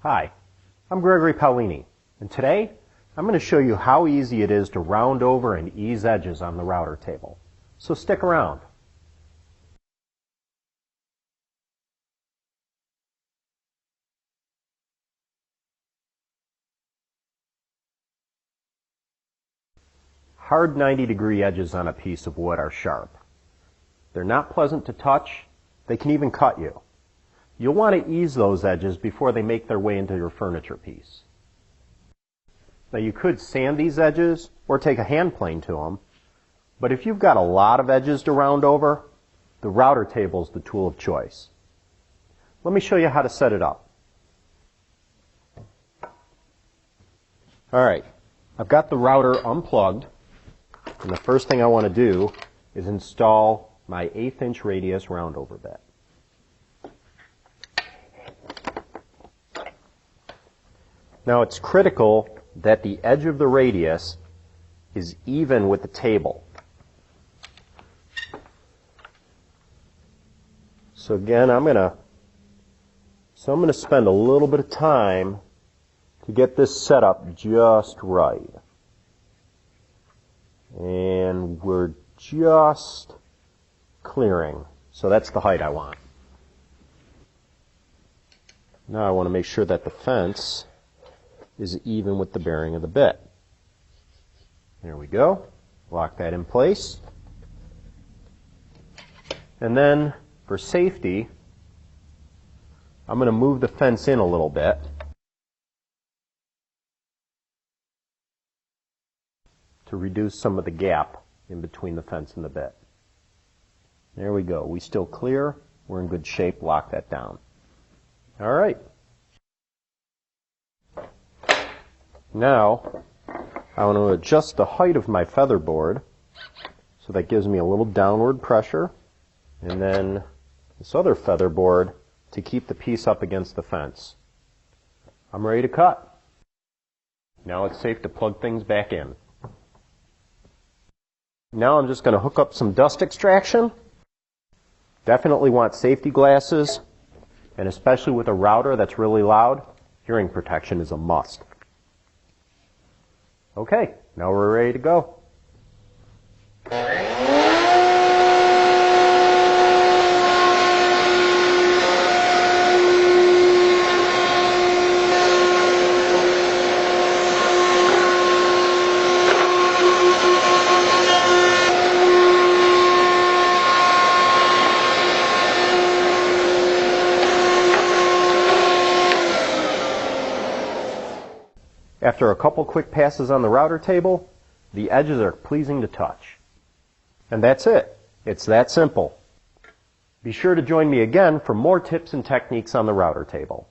Hi, I'm Gregory Paolini, and today I'm going to show you how easy it is to round over and ease edges on the router table. So stick around. Hard 90-degree edges on a piece of wood are sharp. They're not pleasant to touch. They can even cut you. You'll want to ease those edges before they make their way into your furniture piece. Now you could sand these edges or take a hand plane to them, but if you've got a lot of edges to round over, the router table is the tool of choice. Let me show you how to set it up. Alright, I've got the router unplugged, and the first thing I want to do is install my 1/8" radius roundover bit. Now it's critical that the edge of the radius is even with the table. So again, I'm going to spend a little bit of time to get this set up just right. And we're just clearing. So that's the height I want. Now I want to make sure that the fence is even with the bearing of the bit. There we go. Lock that in place. And then, for safety, I'm going to move the fence in a little bit. To reduce some of the gap in between the fence and the bit. There we go. We still clear. We're in good shape. Lock that down. All right. Now, I want to adjust the height of my featherboard, so that gives me a little downward pressure, and then this other featherboard to keep the piece up against the fence. I'm ready to cut. Now it's safe to plug things back in. Now I'm just going to hook up some dust extraction. Definitely want safety glasses, and especially with a router that's really loud, hearing protection is a must. Okay, now we're ready to go. After a couple quick passes on the router table, the edges are pleasing to touch. And that's it. It's that simple. Be sure to join me again for more tips and techniques on the router table.